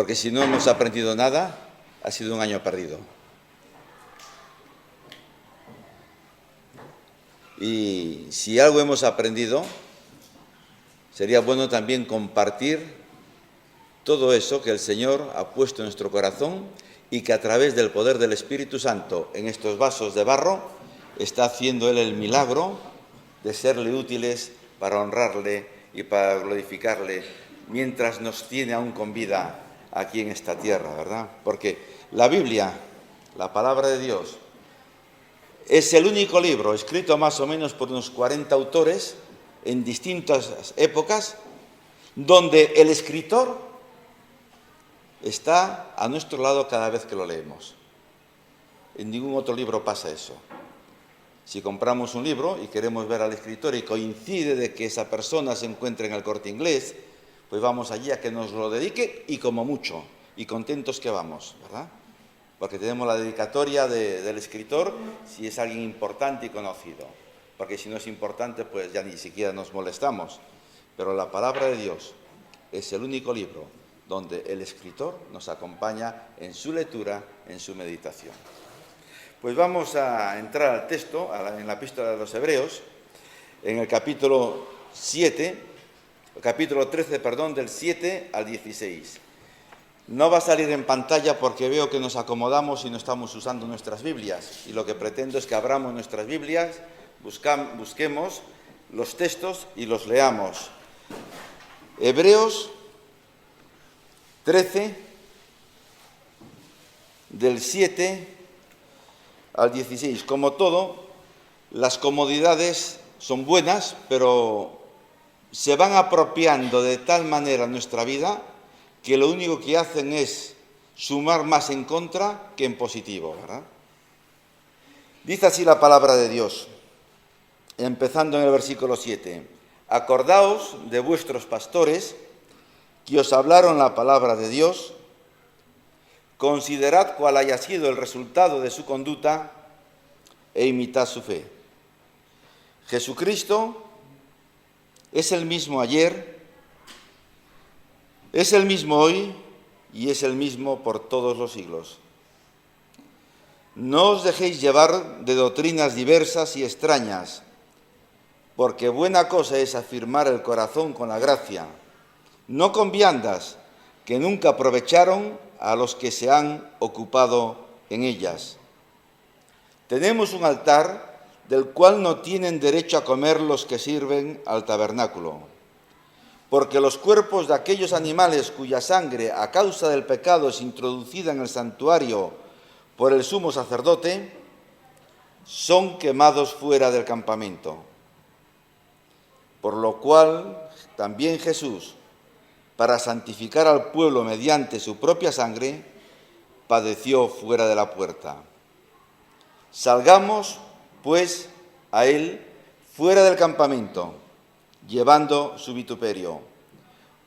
porque si no hemos aprendido nada, ha sido un año perdido. Y si algo hemos aprendido, sería bueno también compartir todo eso que el Señor ha puesto en nuestro corazón y que a través del poder del Espíritu Santo en estos vasos de barro está haciendo Él el milagro de serle útiles para honrarle y para glorificarle mientras nos tiene aún con vida aquí en esta tierra, ¿verdad? Porque la Biblia, la palabra de Dios, es el único libro escrito más o menos por unos 40 autores en distintas épocas, donde el escritor está a nuestro lado cada vez que lo leemos. En ningún otro libro pasa eso. Si compramos un libro y queremos ver al escritor y coincide de que esa persona se encuentra en el Corte Inglés, pues vamos allí a que nos lo dedique y como mucho, y contentos que vamos, ¿verdad? Porque tenemos la dedicatoria del escritor si es alguien importante y conocido. Porque si no es importante, pues ya ni siquiera nos molestamos. Pero la palabra de Dios es el único libro donde el escritor nos acompaña en su lectura, en su meditación. Pues vamos a entrar al texto, en la epístola de los Hebreos, en el capítulo 13, del 7 al 16. No va a salir en pantalla porque veo que nos acomodamos y no estamos usando nuestras Biblias. Y lo que pretendo es que abramos nuestras Biblias, busquemos los textos y los leamos. Hebreos 13, del 7 al 16. Como todo, las comodidades son buenas, pero se van apropiando de tal manera nuestra vida que lo único que hacen es sumar más en contra que en positivo, ¿verdad? Dice así la palabra de Dios, empezando en el versículo 7. Acordaos de vuestros pastores que os hablaron la palabra de Dios, considerad cuál haya sido el resultado de su conducta e imitad su fe. Jesucristo es el mismo ayer, es el mismo hoy y es el mismo por todos los siglos. No os dejéis llevar de doctrinas diversas y extrañas, porque buena cosa es afirmar el corazón con la gracia, no con viandas que nunca aprovecharon a los que se han ocupado en ellas. Tenemos un altar del cual no tienen derecho a comer los que sirven al tabernáculo, porque los cuerpos de aquellos animales cuya sangre a causa del pecado es introducida en el santuario por el sumo sacerdote, son quemados fuera del campamento. Por lo cual también Jesús, para santificar al pueblo mediante su propia sangre, padeció fuera de la puerta. Salgamos, pues, a él fuera del campamento, llevando su vituperio,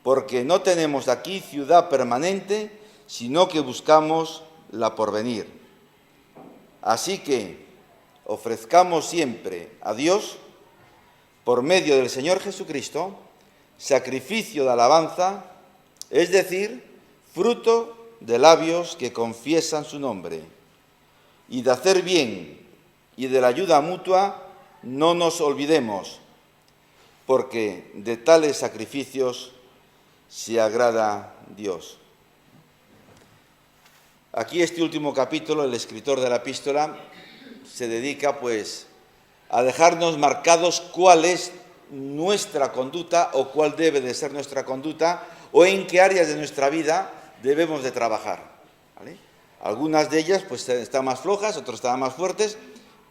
porque no tenemos aquí ciudad permanente, sino que buscamos la porvenir. Así que ofrezcamos siempre a Dios, por medio del Señor Jesucristo, sacrificio de alabanza, es decir, fruto de labios que confiesan su nombre. Y de hacer bien y de la ayuda mutua no nos olvidemos, porque de tales sacrificios se agrada Dios. Aquí este último capítulo, el escritor de la epístola se dedica pues a dejarnos marcados cuál es nuestra conducta o cuál debe de ser nuestra conducta o en qué áreas de nuestra vida debemos de trabajar, ¿vale? Algunas de ellas pues están más flojas, otras están más fuertes,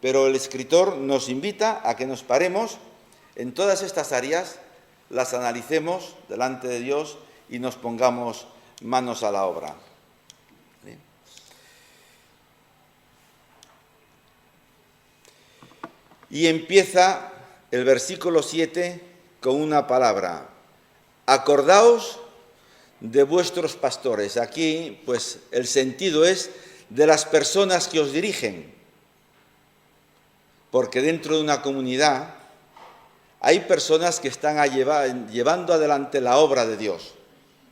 pero el escritor nos invita a que nos paremos en todas estas áreas, las analicemos delante de Dios y nos pongamos manos a la obra. ¿Vale? Y empieza el versículo 7 con una palabra: acordaos de vuestros pastores. Aquí, pues, el sentido es de las personas que os dirigen, porque dentro de una comunidad hay personas que están llevando adelante la obra de Dios.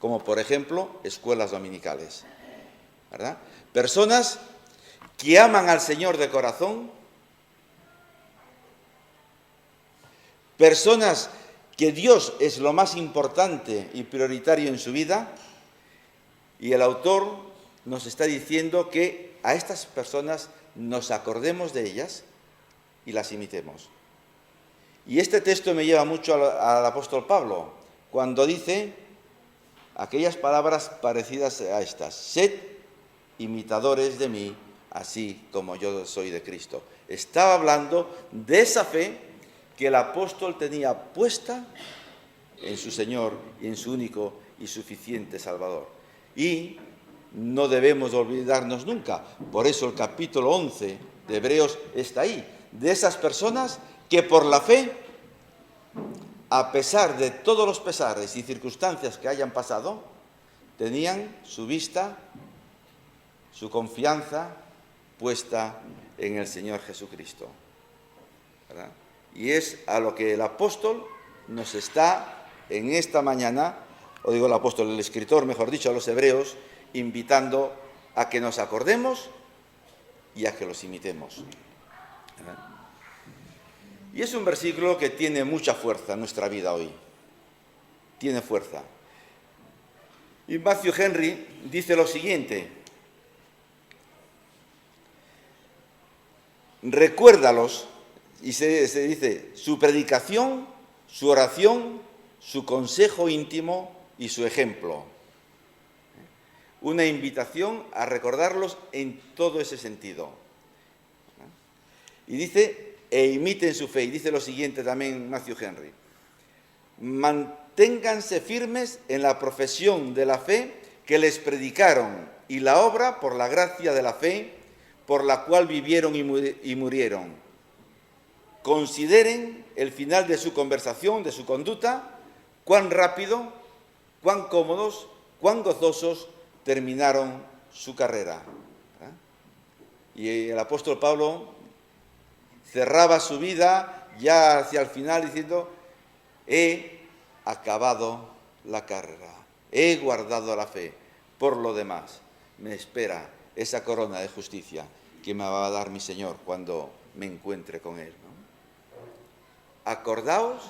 como por ejemplo escuelas dominicales, ¿verdad? Personas que aman al Señor de corazón, personas que Dios es lo más importante y prioritario en su vida, y el autor nos está diciendo que a estas personas nos acordemos de ellas y las imitemos. Y este texto me lleva mucho al apóstol Pablo, cuando dice aquellas palabras parecidas a estas: sed imitadores de mí, así como yo soy de Cristo. Estaba hablando de esa fe que el apóstol tenía puesta en su Señor y en su único y suficiente Salvador. Y no debemos olvidarnos nunca, por eso el capítulo 11 de Hebreos está ahí, de esas personas que por la fe, a pesar de todos los pesares y circunstancias que hayan pasado, tenían su vista, su confianza puesta en el Señor Jesucristo, ¿verdad? Y es a lo que el apóstol nos está en esta mañana, o digo el apóstol, el escritor, mejor dicho, a los hebreos, invitando a que nos acordemos y a que los imitemos, ¿verdad? Y es un versículo que tiene mucha fuerza en nuestra vida hoy. Tiene fuerza. Y Matthew Henry dice lo siguiente: recuérdalos, y se dice, su predicación, su oración, su consejo íntimo y su ejemplo. Una invitación a recordarlos en todo ese sentido. Y dice, e imiten su fe. Y dice lo siguiente también Matthew Henry: manténganse firmes en la profesión de la fe que les predicaron y la obra por la gracia de la fe por la cual vivieron y murieron. Consideren el final de su conversación, de su conducta, cuán rápido, cuán cómodos, cuán gozosos terminaron su carrera. Y el apóstol Pablo cerraba su vida ya hacia el final diciendo: he acabado la carrera, he guardado la fe, por lo demás me espera esa corona de justicia que me va a dar mi Señor cuando me encuentre con Él, ¿no? Acordaos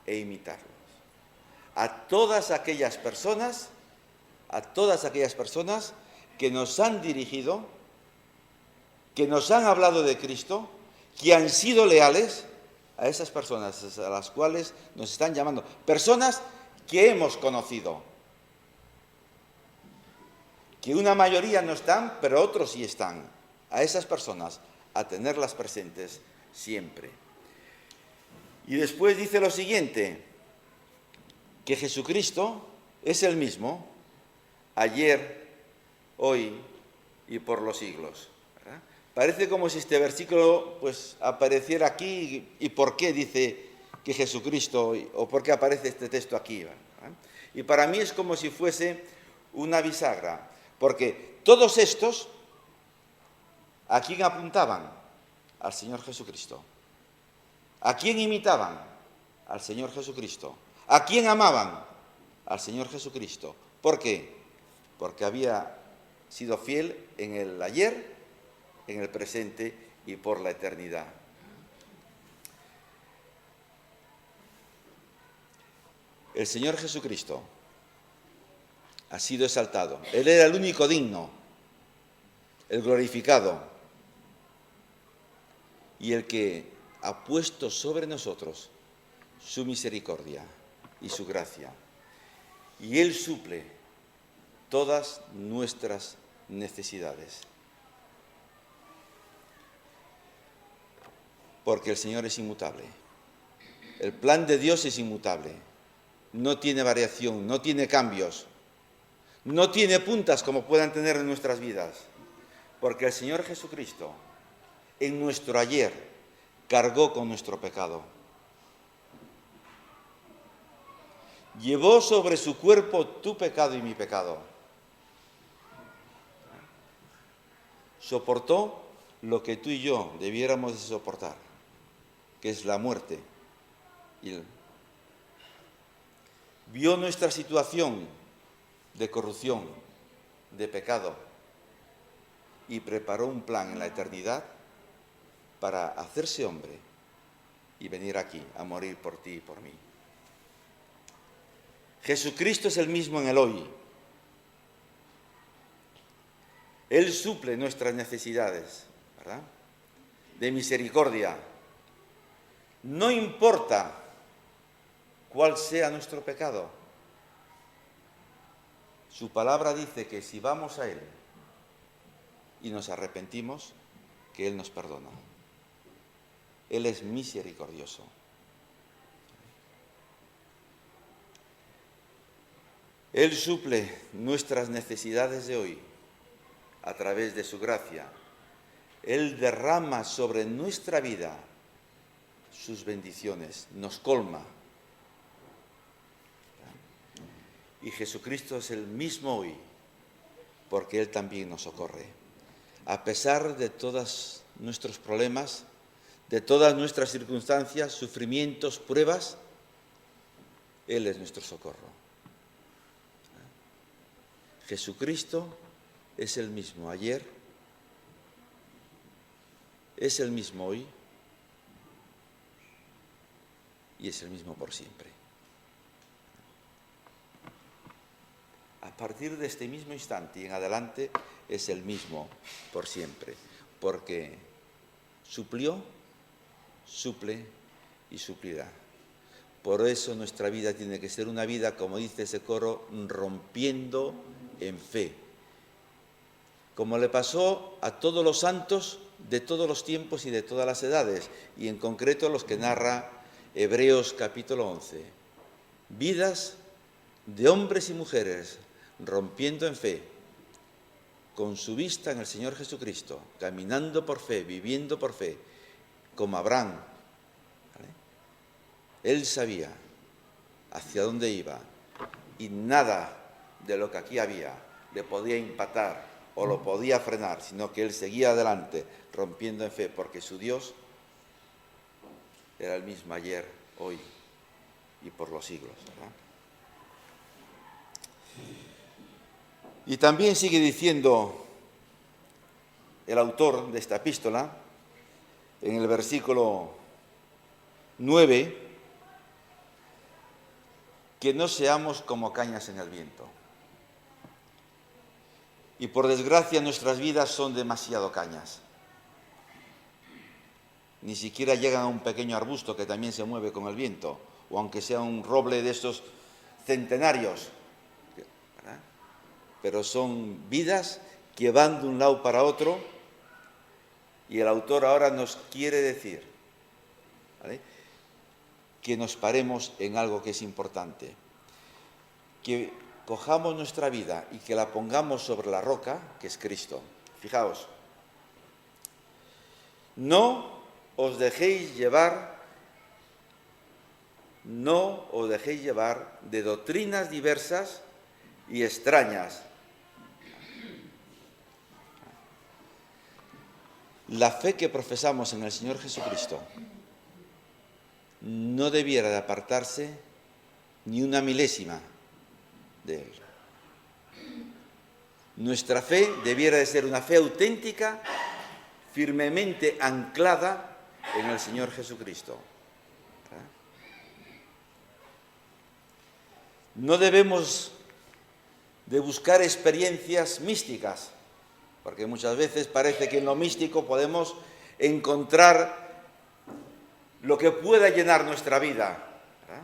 e imitarlos. A todas aquellas personas que nos han dirigido, que nos han hablado de Cristo, que han sido leales, a esas personas a las cuales nos están llamando, personas que hemos conocido, que una mayoría no están, pero otros sí están. A esas personas, a tenerlas presentes siempre. Y después dice lo siguiente, que Jesucristo es el mismo ayer, hoy y por los siglos. Parece como si este versículo pues apareciera aquí. ¿Y por qué dice que Jesucristo, o por qué aparece este texto aquí? Y para mí es como si fuese una bisagra, porque todos estos, ¿a quién apuntaban? Al Señor Jesucristo. ¿A quién imitaban? Al Señor Jesucristo. ¿A quién amaban? Al Señor Jesucristo. ¿Por qué? Porque había sido fiel en el ayer, en el presente y por la eternidad. El Señor Jesucristo ha sido exaltado. Él era el único digno, el glorificado, y el que ha puesto sobre nosotros su misericordia y su gracia. Y Él suple todas nuestras necesidades. Porque el Señor es inmutable. El plan de Dios es inmutable. No tiene variación, no tiene cambios, no tiene puntas como puedan tener en nuestras vidas. Porque el Señor Jesucristo, en nuestro ayer, cargó con nuestro pecado. Llevó sobre su cuerpo tu pecado y mi pecado. Soportó lo que tú y yo debiéramos de soportar, que es la muerte. Y vio nuestra situación de corrupción, de pecado, y preparó un plan en la eternidad para hacerse hombre y venir aquí a morir por ti y por mí. Jesucristo es el mismo en el hoy. Él suple nuestras necesidades, ¿verdad?, de misericordia. No importa cuál sea nuestro pecado. Su palabra dice que si vamos a Él y nos arrepentimos, que Él nos perdona. Él es misericordioso. Él suple nuestras necesidades de hoy a través de su gracia. Él derrama sobre nuestra vida sus bendiciones, nos colma. Y Jesucristo es el mismo hoy, porque Él también nos socorre. A pesar de todos nuestros problemas, de todas nuestras circunstancias, sufrimientos, pruebas, Él es nuestro socorro. Jesucristo es el mismo ayer, es el mismo hoy y es el mismo por siempre. A partir de este mismo instante y en adelante es el mismo por siempre, porque suplió, suple y suplirá. Por eso nuestra vida tiene que ser una vida, como dice ese coro, rompiendo en fe. Como le pasó a todos los santos de todos los tiempos y de todas las edades, y en concreto los que narra Hebreos capítulo 11. Vidas de hombres y mujeres rompiendo en fe, con su vista en el Señor Jesucristo, caminando por fe, viviendo por fe, como Abraham. ¿Vale? Él sabía hacia dónde iba y nada de lo que aquí había le podía empatar o lo podía frenar, sino que él seguía adelante, rompiendo en fe, porque su Dios era el mismo ayer, hoy y por los siglos, ¿verdad? Y también sigue diciendo el autor de esta epístola, en el versículo 9, que no seamos como cañas en el viento. Y por desgracia nuestras vidas son demasiado cañas. Ni siquiera llegan a un pequeño arbusto que también se mueve con el viento, o aunque sea un roble de estos centenarios, ¿verdad? Pero son vidas que van de un lado para otro, y el autor ahora nos quiere decir, ¿vale?, que nos paremos en algo que es importante, que cojamos nuestra vida y que la pongamos sobre la roca, que es Cristo. Fijaos, no os dejéis llevar de doctrinas diversas y extrañas. La fe que profesamos en el Señor Jesucristo no debiera de apartarse ni una milésima de Él. Nuestra fe debiera de ser una fe auténtica, firmemente anclada en el Señor Jesucristo. No debemos de buscar experiencias místicas, porque muchas veces parece que en lo místico podemos encontrar lo que pueda llenar nuestra vida, ¿verdad?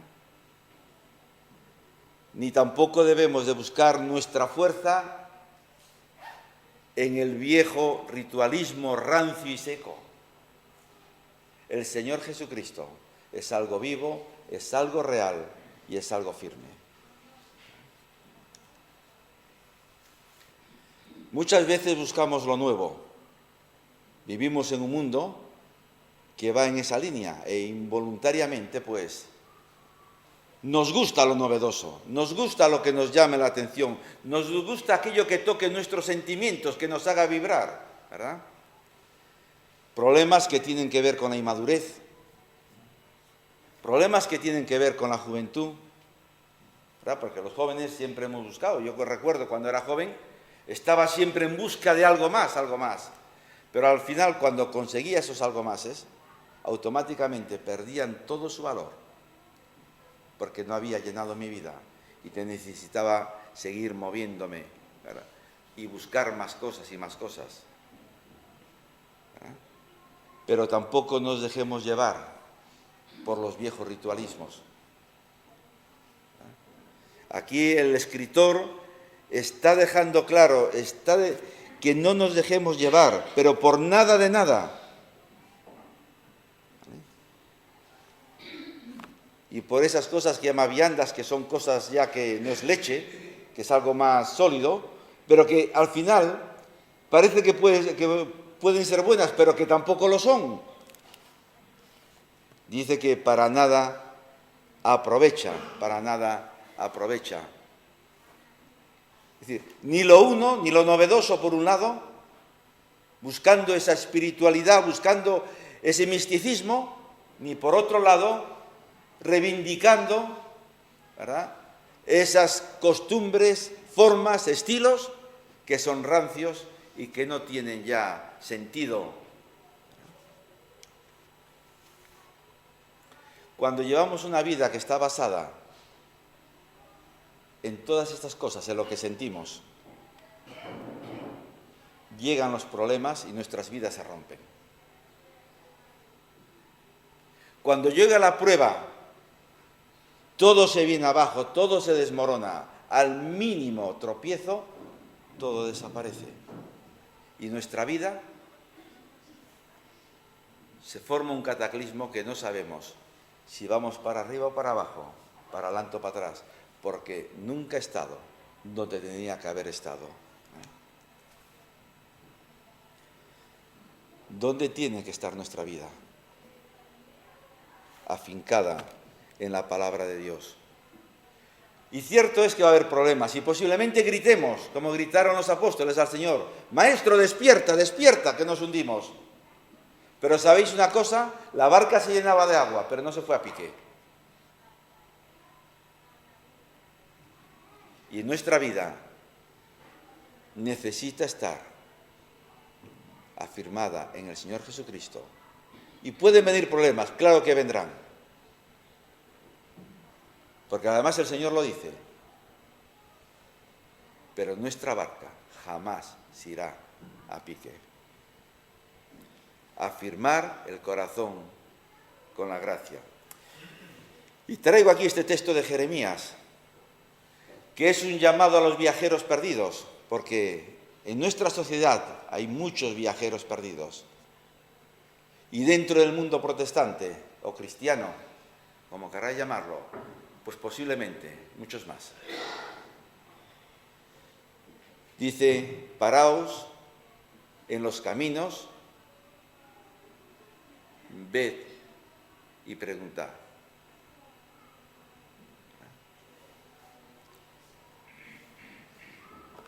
Ni tampoco debemos de buscar nuestra fuerza en el viejo ritualismo rancio y seco. El Señor Jesucristo es algo vivo, es algo real y es algo firme. Muchas veces buscamos lo nuevo. Vivimos en un mundo que va en esa línea e involuntariamente, pues, nos gusta lo novedoso, nos gusta lo que nos llame la atención, nos gusta aquello que toque nuestros sentimientos, que nos haga vibrar, ¿verdad? Problemas que tienen que ver con la inmadurez, problemas que tienen que ver con la juventud, ¿verdad? Porque los jóvenes siempre hemos buscado. Yo recuerdo cuando era joven, estaba siempre en busca de algo más, algo más. Pero al final, cuando conseguía esos algo máses, automáticamente perdían todo su valor, porque no había llenado mi vida y te necesitaba seguir moviéndome, ¿verdad? Y buscar más cosas y más cosas, ¿verdad? Pero tampoco nos dejemos llevar por los viejos ritualismos. Aquí el escritor está dejando claro, que no nos dejemos llevar, pero por nada de nada. Y por esas cosas que llama viandas, que son cosas ya que no es leche, que es algo más sólido, pero que al final parece que pueden ser buenas, pero que tampoco lo son. Dice que para nada aprovecha, para nada aprovecha. Es decir, ni lo uno, ni lo novedoso por un lado, buscando esa espiritualidad, buscando ese misticismo, ni por otro lado, reivindicando, ¿verdad?, esas costumbres, formas, estilos que son rancios y que no tienen ya sentido. Cuando llevamos una vida que está basada en todas estas cosas, en lo que sentimos, llegan los problemas y nuestras vidas se rompen. Cuando llega la prueba, todo se viene abajo, todo se desmorona. Al mínimo tropiezo, todo desaparece. Y nuestra vida se forma un cataclismo que no sabemos si vamos para arriba o para abajo, para adelante o para atrás, porque nunca he estado donde tenía que haber estado. ¿Dónde tiene que estar nuestra vida? Afincada en la palabra de Dios. Y cierto es que va a haber problemas y posiblemente gritemos, como gritaron los apóstoles al Señor: Maestro, despierta, despierta, que nos hundimos. Pero ¿sabéis una cosa? La barca se llenaba de agua, pero no se fue a pique. Y nuestra vida necesita estar afirmada en el Señor Jesucristo. Y pueden venir problemas, claro que vendrán. Porque además el Señor lo dice. Pero nuestra barca jamás se irá a pique. Afirmar el corazón con la gracia. Y traigo aquí este texto de Jeremías, que es un llamado a los viajeros perdidos, porque en nuestra sociedad hay muchos viajeros perdidos. Y dentro del mundo protestante o cristiano, como queráis llamarlo, pues posiblemente muchos más. Dice: paraos en los caminos, ved y preguntad.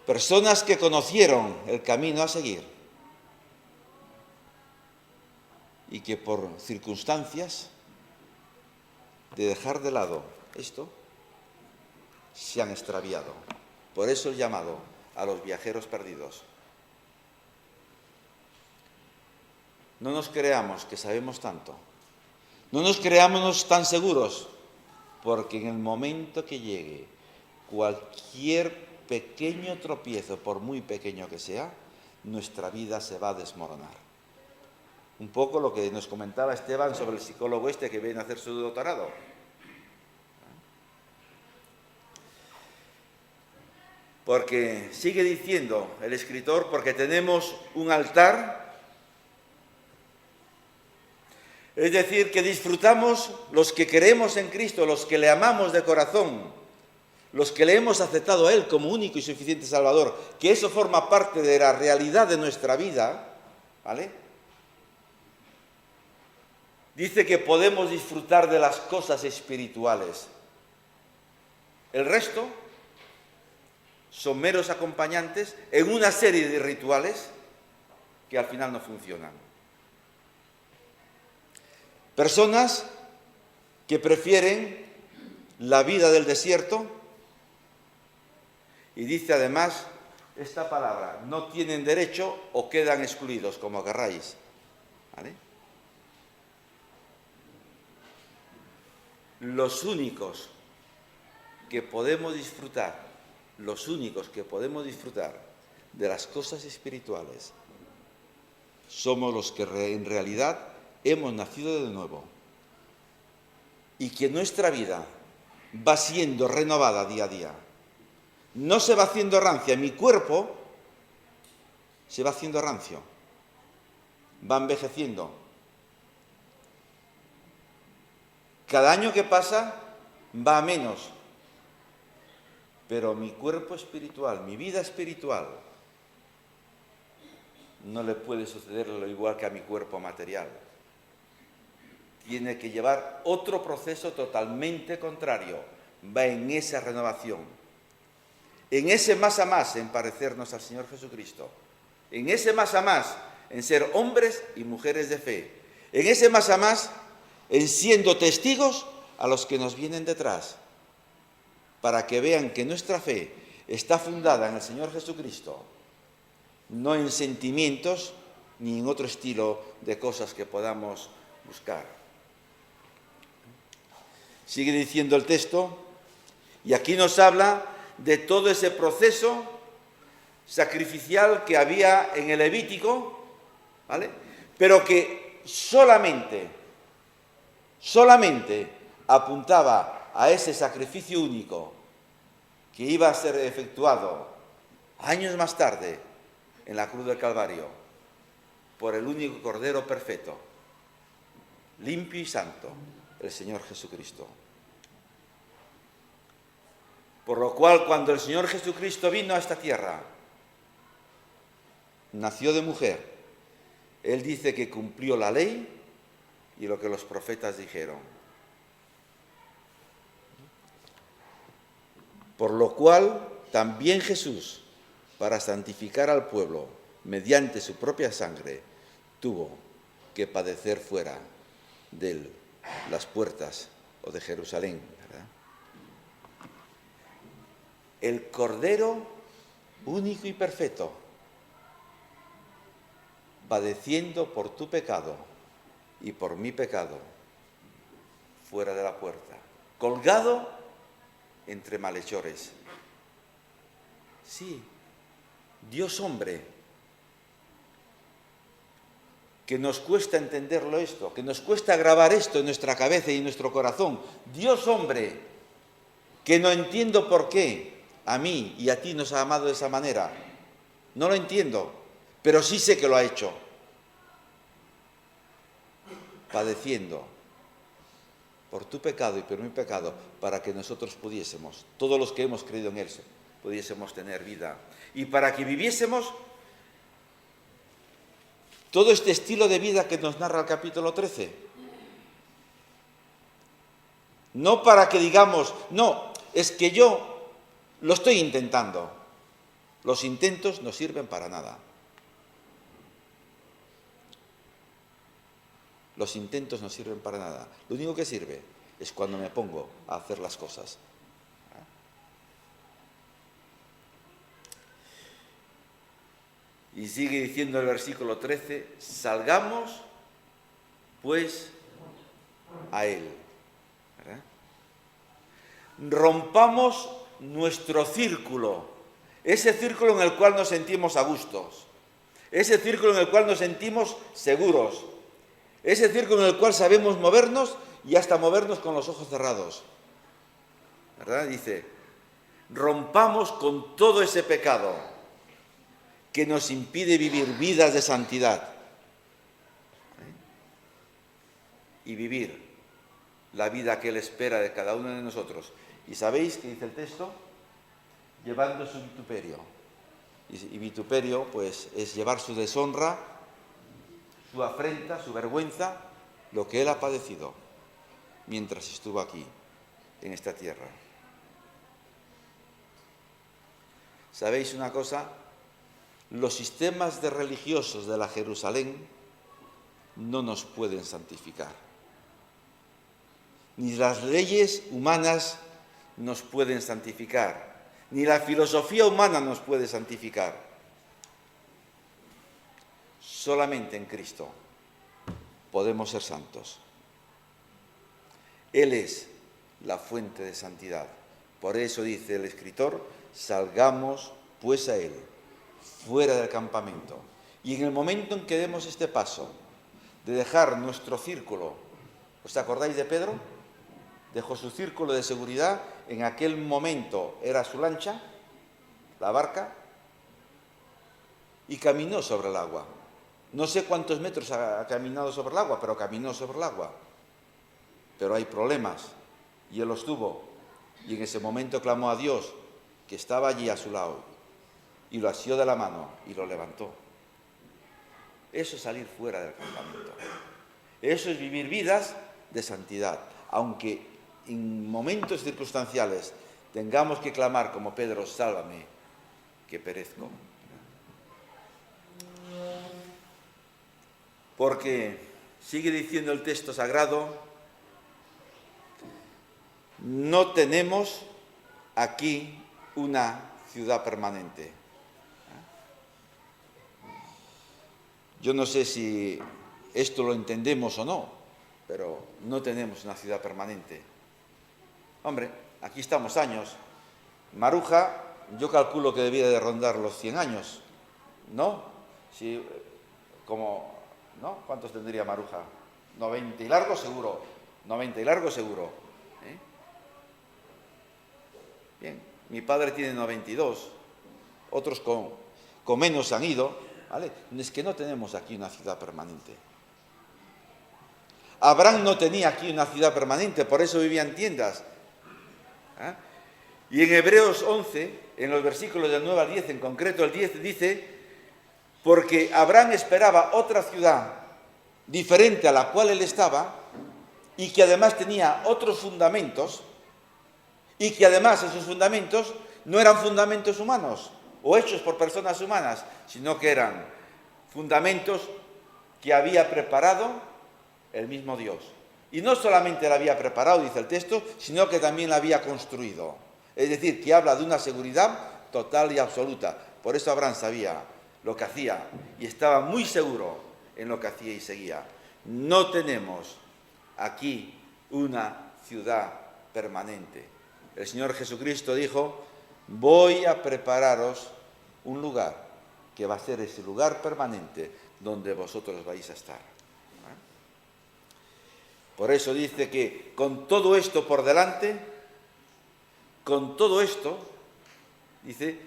Personas que conocieron el camino a seguir y que por circunstancias de dejar de lado esto se han extraviado. Por eso el llamado a los viajeros perdidos. No nos creamos que sabemos tanto. No nos creamos tan seguros, porque en el momento que llegue cualquier pequeño tropiezo, por muy pequeño que sea, nuestra vida se va a desmoronar. Un poco lo que nos comentaba Esteban sobre el psicólogo que viene a hacer su doctorado. Porque sigue diciendo el escritor, porque tenemos un altar, es decir, que disfrutamos los que creemos en Cristo, los que le amamos de corazón, los que le hemos aceptado a Él como único y suficiente Salvador, que eso forma parte de la realidad de nuestra vida, ¿vale? Dice que podemos disfrutar de las cosas espirituales. El resto son meros acompañantes en una serie de rituales que al final no funcionan. Personas que prefieren la vida del desierto Y dice además esta palabra: no tienen derecho o quedan excluidos, como querráis. ¿Vale? Los únicos que podemos disfrutar, de las cosas espirituales, somos los que en realidad hemos nacido de nuevo y que nuestra vida va siendo renovada día a día. No se va haciendo rancia, mi cuerpo se va haciendo rancio, va envejeciendo. Cada año que pasa va a menos, pero mi cuerpo espiritual, mi vida espiritual, no le puede suceder lo igual que a mi cuerpo material. Tiene que llevar otro proceso totalmente contrario. Va en esa renovación, en ese más a más en parecernos al Señor Jesucristo, en ese más a más en ser hombres y mujeres de fe, en ese más a más en siendo testigos a los que nos vienen detrás, para que vean que nuestra fe está fundada en el Señor Jesucristo, no en sentimientos ni en otro estilo de cosas que podamos buscar. Sigue diciendo el texto, y aquí nos habla de todo ese proceso sacrificial que había en el Levítico, ¿vale? Pero que solamente apuntaba a ese sacrificio único que iba a ser efectuado años más tarde en la cruz del Calvario por el único Cordero perfecto, limpio y santo, el Señor Jesucristo. Por lo cual, cuando el Señor Jesucristo vino a esta tierra, nació de mujer, Él dice que cumplió la ley y lo que los profetas dijeron. Por lo cual, también Jesús, para santificar al pueblo mediante su propia sangre, tuvo que padecer fuera de las puertas o de Jerusalén, ¿verdad? El Cordero único y perfecto, padeciendo por tu pecado y por mi pecado, fuera de la puerta, colgado entre malhechores. Sí, Dios hombre, que nos cuesta entenderlo esto, que nos cuesta grabar esto en nuestra cabeza y en nuestro corazón. Dios hombre, que no entiendo por qué a mí y a ti nos ha amado de esa manera. No lo entiendo, pero sí sé que lo ha hecho. Padeciendo por tu pecado y por mi pecado, para que nosotros pudiésemos, todos los que hemos creído en Él, pudiésemos tener vida. Y para que viviésemos todo este estilo de vida que nos narra el capítulo 13. No para que digamos, no, es que yo lo estoy intentando. Los intentos no sirven para nada. Los intentos no sirven para nada. Lo único que sirve es cuando me pongo a hacer las cosas. Y sigue diciendo el versículo 13, salgamos pues a Él. ¿Verdad? Rompamos nuestro círculo, ese círculo en el cual nos sentimos a gustos, ese círculo en el cual nos sentimos seguros, ese círculo en el cual sabemos movernos y hasta movernos con los ojos cerrados. ¿Verdad? Dice, rompamos con todo ese pecado que nos impide vivir vidas de santidad y vivir la vida que Él espera de cada uno de nosotros. ¿Y sabéis qué dice el texto? Llevando su vituperio. Y vituperio, pues, es llevar su deshonra, su afrenta, su vergüenza, lo que Él ha padecido mientras estuvo aquí, en esta tierra. ¿Sabéis una cosa? Los sistemas de religiosos de la Jerusalén no nos pueden santificar. Ni las leyes humanas nos pueden santificar. ni la filosofía humana nos puede santificar. Solamente en Cristo podemos ser santos. Él es la fuente de santidad. Por eso dice el escritor, salgamos pues a Él, fuera del campamento. Y en el momento en que demos este paso de dejar nuestro círculo, ¿os acordáis de Pedro? Dejó su círculo de seguridad, en aquel momento era su lancha, la barca, y caminó sobre el agua. No sé cuántos metros ha caminado sobre el agua, pero caminó sobre el agua. Pero hay problemas, y él los tuvo, y en ese momento clamó a Dios, que estaba allí a su lado, y lo asió de la mano y lo levantó. Eso es salir fuera del campamento. Eso es vivir vidas de santidad, aunque en momentos circunstanciales tengamos que clamar como Pedro, sálvame, que perezco. Porque sigue diciendo el texto sagrado, no tenemos aquí una ciudad permanente. Yo no sé si esto lo entendemos o no, pero no tenemos una ciudad permanente. Hombre, aquí estamos años. Maruja, yo calculo que debía de rondar los 100 años, ¿no? Si, como, ¿no? ¿Cuántos tendría Maruja? 90 y largo seguro. 90 y largo seguro. Bien, mi padre tiene 92, otros con menos han ido, ¿vale? Es que no tenemos aquí una ciudad permanente. Abraham no tenía aquí una ciudad permanente, por eso vivía en tiendas. Y en Hebreos 11, en los versículos del 9 al 10, en concreto el 10, dice, porque Abraham esperaba otra ciudad diferente a la cual él estaba, y que además tenía otros fundamentos, y que además esos fundamentos no eran fundamentos humanos o hechos por personas humanas, sino que eran fundamentos que había preparado el mismo Dios. Y no solamente la había preparado, dice el texto, sino que también la había construido. Es decir, que habla de una seguridad total y absoluta. Por eso Abraham sabía lo que hacía y estaba muy seguro en lo que hacía y seguía. No tenemos aquí una ciudad permanente. El Señor Jesucristo dijo, voy a prepararos un lugar, que va a ser ese lugar permanente donde vosotros vais a estar. Por eso dice que con todo esto por delante, con todo esto, dice,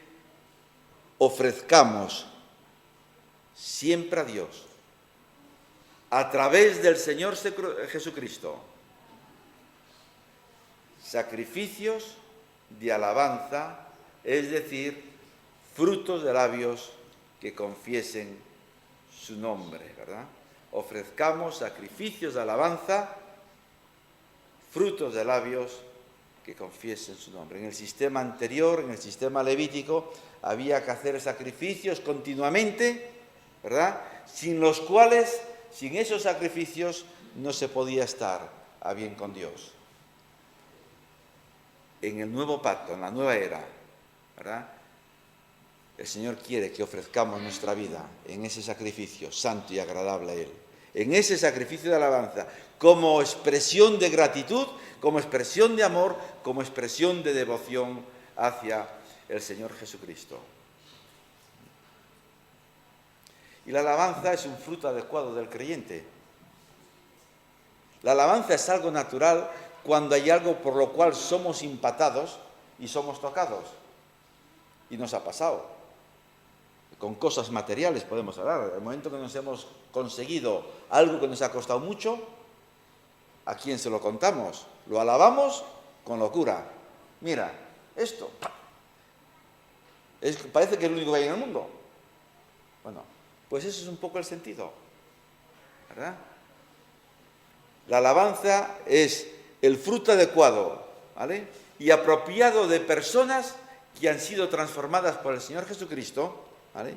ofrezcamos siempre a Dios, a través del Señor Jesucristo, sacrificios de alabanza, es decir, frutos de labios que confiesen su nombre, ¿verdad? Ofrezcamos sacrificios de alabanza, frutos de labios que confiesen su nombre. En el sistema anterior, en el sistema levítico, había que hacer sacrificios continuamente, ¿verdad? Sin los cuales, sin esos sacrificios, no se podía estar a bien con Dios. En el nuevo pacto, en la nueva era, ¿verdad? El Señor quiere que ofrezcamos nuestra vida en ese sacrificio santo y agradable a Él, en ese sacrificio de alabanza, como expresión de gratitud, como expresión de amor, como expresión de devoción hacia el Señor Jesucristo. Y la alabanza es un fruto adecuado del creyente. La alabanza es algo natural cuando hay algo por lo cual somos impactados y somos tocados. Y nos ha pasado. Con cosas materiales podemos hablar. En el momento que nos hemos conseguido algo que nos ha costado mucho, ¿a quién se lo contamos? Lo alabamos con locura. Mira, esto parece que es lo único que hay en el mundo. Bueno, pues eso es un poco el sentido, ¿verdad? La alabanza es el fruto adecuado, ¿vale? Y apropiado de personas que han sido transformadas por el Señor Jesucristo, ¿vale?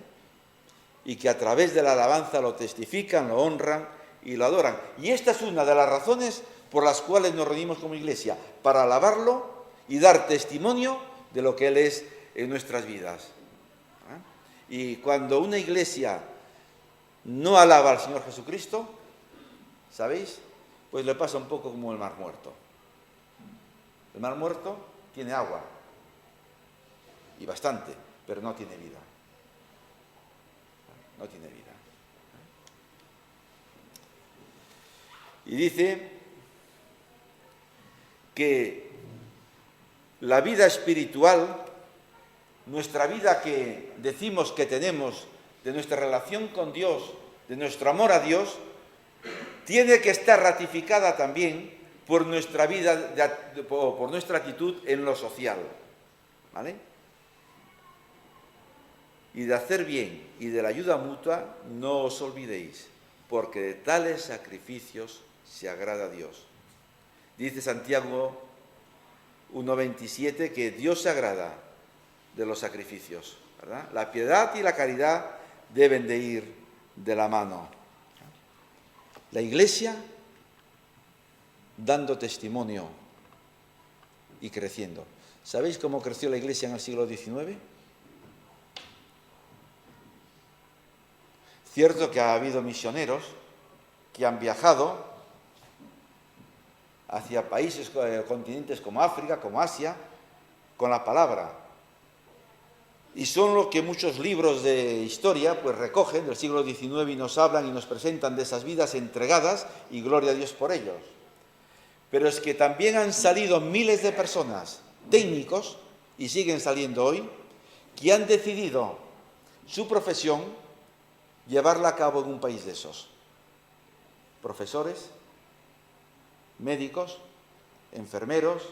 Y que a través de la alabanza lo testifican, lo honran y lo adoran. Y esta es una de las razones por las cuales nos reunimos como iglesia, para alabarlo y dar testimonio de lo que Él es en nuestras vidas. Y cuando una iglesia no alaba al Señor Jesucristo, ¿sabéis? Pues le pasa un poco como el Mar Muerto. El Mar Muerto tiene agua, y bastante, pero no tiene vida. No tiene vida. Y dice que la vida espiritual, nuestra vida que decimos que tenemos, de nuestra relación con Dios, de nuestro amor a Dios, tiene que estar ratificada también por nuestra vida, por nuestra actitud en lo social, ¿vale? Y de hacer bien y de la ayuda mutua no os olvidéis, porque de tales sacrificios se agrada a Dios. Dice Santiago 1:27 que Dios se agrada de los sacrificios, ¿verdad? La piedad y la caridad deben de ir de la mano. La Iglesia dando testimonio y creciendo. ¿Sabéis cómo creció la Iglesia en el siglo XIX? Cierto que ha habido misioneros que han viajado hacia países, continentes como África, como Asia, con la palabra. Y son lo que muchos libros de historia pues recogen del siglo XIX y nos hablan y nos presentan de esas vidas entregadas, y gloria a Dios por ellos. Pero es que también han salido miles de personas, técnicos, y siguen saliendo hoy, que han decidido su profesión llevarla a cabo en un país de esos. Profesores, médicos, enfermeros,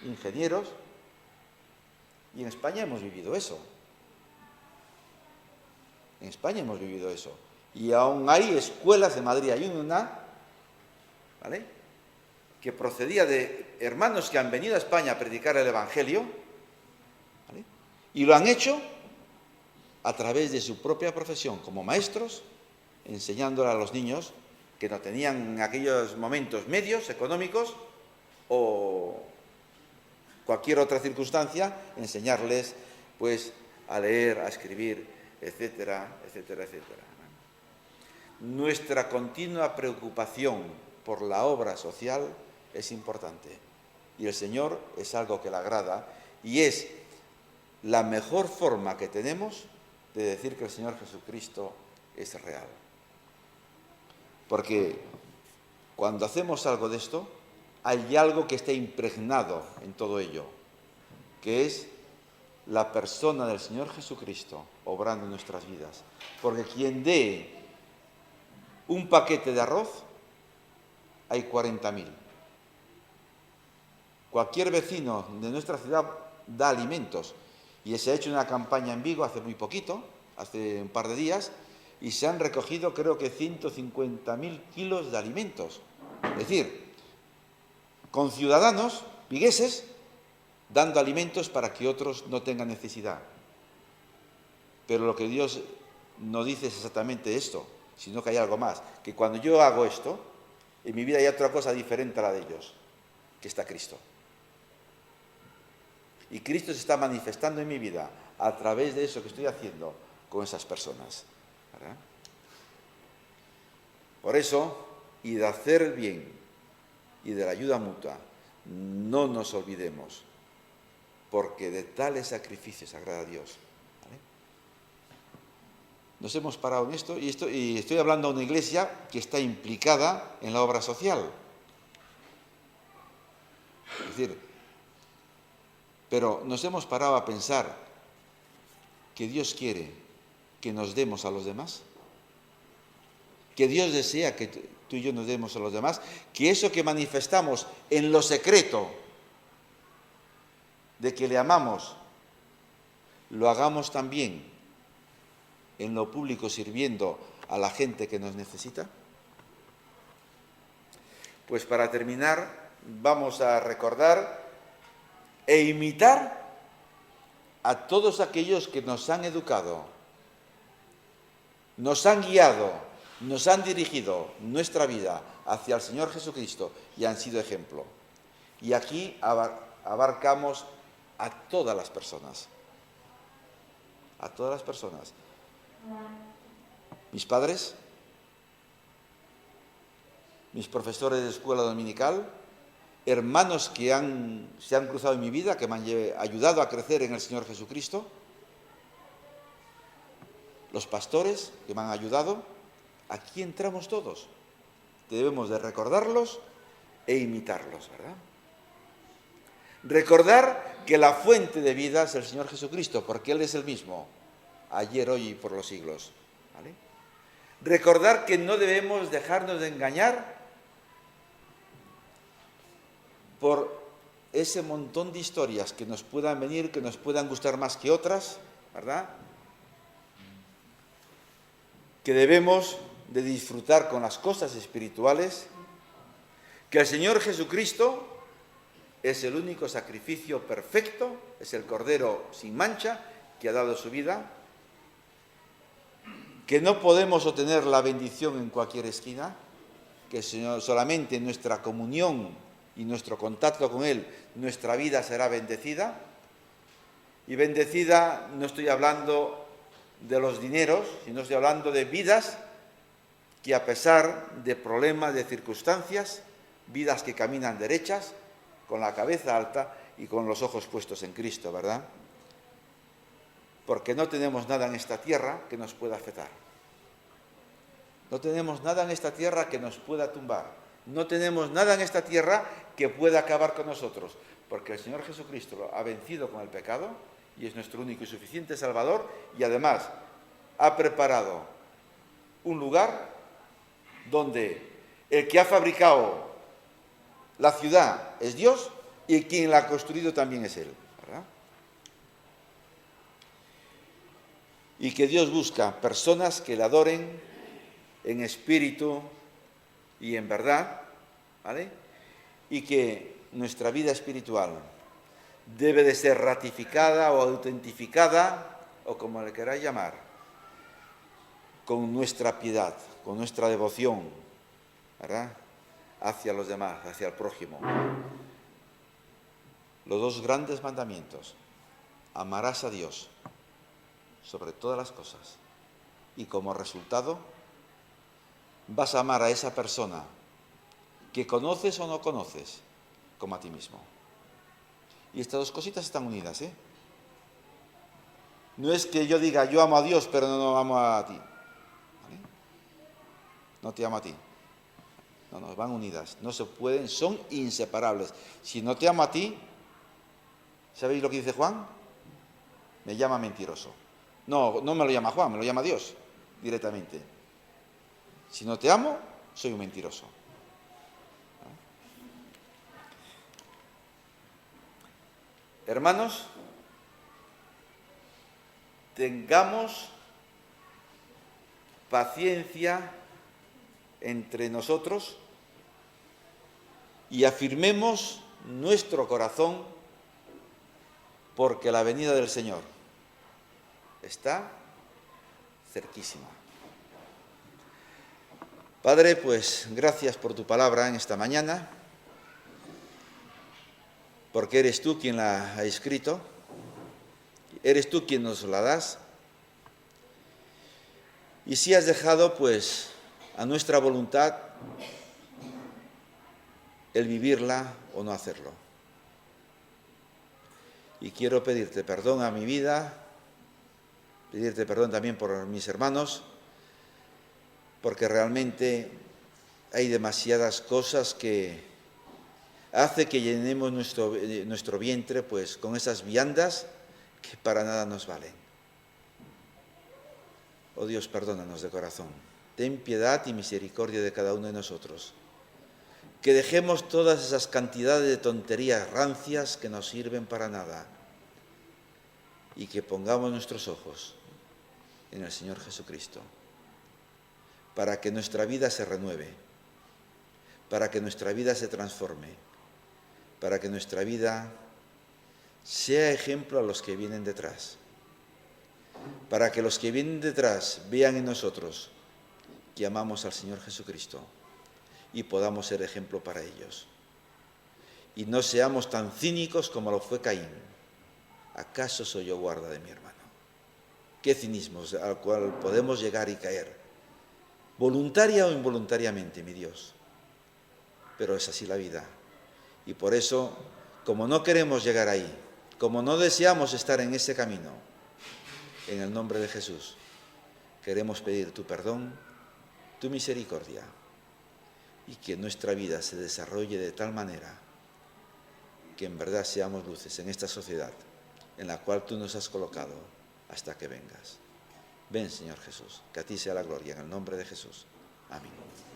ingenieros. Y en España hemos vivido eso. En España hemos vivido eso. Y aún hay escuelas, en Madrid hay una, ¿vale?, que procedía de hermanos que han venido a España a predicar el Evangelio, ¿vale?, y lo han hecho a través de su propia profesión, como maestros, enseñándole a los niños que no tenían en aquellos momentos medios económicos o cualquier otra circunstancia, enseñarles pues a leer, a escribir, etcétera, etcétera, etcétera. Nuestra continua preocupación por la obra social es importante, y el Señor es algo que le agrada, y es la mejor forma que tenemos de decir que el Señor Jesucristo es real. Porque cuando hacemos algo de esto, hay algo que está impregnado en todo ello, que es la persona del Señor Jesucristo obrando en nuestras vidas. Porque quien dé un paquete de arroz, hay 40.000. Cualquier vecino de nuestra ciudad da alimentos. Y se ha hecho una campaña en Vigo hace muy poquito, hace un par de días, y se han recogido creo que 150.000 kilos de alimentos. Es decir, con ciudadanos vigueses dando alimentos para que otros no tengan necesidad. Pero lo que Dios no dice es exactamente esto, sino que hay algo más, que cuando yo hago esto, en mi vida hay otra cosa diferente a la de ellos, que está Cristo. Y Cristo se está manifestando en mi vida a través de eso que estoy haciendo con esas personas, ¿verdad? Por eso, y de hacer el bien y de la ayuda mutua, no nos olvidemos, porque de tales sacrificios agrada a Dios. ¿Vale? Nos hemos parado en esto, y estoy hablando a una iglesia que está implicada en la obra social. Es decir, pero nos hemos parado a pensar que Dios quiere que nos demos a los demás, que Dios desea que tú y yo nos demos a los demás, que eso que manifestamos en lo secreto de que le amamos, lo hagamos también en lo público sirviendo a la gente que nos necesita. Pues para terminar, vamos a recordar e imitar a todos aquellos que nos han educado, nos han guiado, nos han dirigido nuestra vida hacia el Señor Jesucristo y han sido ejemplo. Y aquí abarcamos a todas las personas. a todas las personas. Mis padres, mis profesores de escuela dominical, hermanos que se han cruzado en mi vida, que me han ayudado a crecer en el Señor Jesucristo, los pastores que me han ayudado. Aquí entramos todos. Debemos de recordarlos e imitarlos, ¿verdad? Recordar que la fuente de vida es el Señor Jesucristo, porque Él es el mismo, ayer, hoy y por los siglos, ¿vale? Recordar que no debemos dejarnos de engañar por ese montón de historias que nos puedan venir, que nos puedan gustar más que otras, ¿verdad? Que debemos de disfrutar con las cosas espirituales, que el Señor Jesucristo es el único sacrificio perfecto, es el Cordero sin mancha que ha dado su vida, que no podemos obtener la bendición en cualquier esquina, que solamente en nuestra comunión y nuestro contacto con Él, nuestra vida será bendecida. Y bendecida no estoy hablando de los dineros, sino estoy hablando de vidas que a pesar de problemas, de circunstancias, vidas que caminan derechas, con la cabeza alta y con los ojos puestos en Cristo, ¿verdad? Porque no tenemos nada en esta tierra que nos pueda afectar. No tenemos nada en esta tierra que nos pueda tumbar. No tenemos nada en esta tierra que pueda acabar con nosotros, porque el Señor Jesucristo ha vencido con el pecado y es nuestro único y suficiente Salvador, y además ha preparado un lugar donde el que ha fabricado la ciudad es Dios y quien la ha construido también es Él, ¿verdad? Y que Dios busca personas que le adoren en espíritu y en verdad, ¿vale? Y que nuestra vida espiritual debe de ser ratificada o autentificada, o como le queráis llamar, con nuestra piedad, con nuestra devoción, ¿verdad?, hacia los demás, hacia el prójimo. Los dos grandes mandamientos: amarás a Dios sobre todas las cosas, y como resultado vas a amar a esa persona que conoces o no conoces como a ti mismo. Y estas dos cositas están unidas, ¿eh? No es que yo diga yo amo a Dios pero no amo a ti, ¿vale? No te amo a ti. No, van unidas, no se pueden, son inseparables. Si no te amo a ti, ¿sabéis lo que dice Juan? Me llama mentiroso. No me lo llama Juan, me lo llama Dios directamente. Si no te amo, soy un mentiroso. Hermanos, tengamos paciencia entre nosotros y afirmemos nuestro corazón, porque la venida del Señor está cerquísima. Padre, pues gracias por tu palabra en esta mañana, porque eres tú quien la ha escrito, eres tú quien nos la das, y si has dejado pues a nuestra voluntad el vivirla o no hacerlo. Y quiero pedirte perdón a mi vida, pedirte perdón también por mis hermanos, porque realmente hay demasiadas cosas que hace que llenemos nuestro vientre pues con esas viandas que para nada nos valen. Oh Dios, perdónanos de corazón. Ten piedad y misericordia de cada uno de nosotros. Que dejemos todas esas cantidades de tonterías rancias que no sirven para nada y que pongamos nuestros ojos en el Señor Jesucristo, para que nuestra vida se renueve, para que nuestra vida se transforme, para que nuestra vida sea ejemplo a los que vienen detrás, para que los que vienen detrás vean en nosotros que amamos al Señor Jesucristo y podamos ser ejemplo para ellos. Y no seamos tan cínicos como lo fue Caín. ¿Acaso soy yo guarda de mi hermano? qué cinismos al cual podemos llegar y caer, voluntaria o involuntariamente, mi Dios. Pero es así la vida. Y por eso, como no queremos llegar ahí, como no deseamos estar en ese camino, en el nombre de Jesús, queremos pedir tu perdón, tu misericordia, y que nuestra vida se desarrolle de tal manera que en verdad seamos luces en esta sociedad en la cual tú nos has colocado hasta que vengas. Ven, Señor Jesús, que a ti sea la gloria, en el nombre de Jesús. Amén.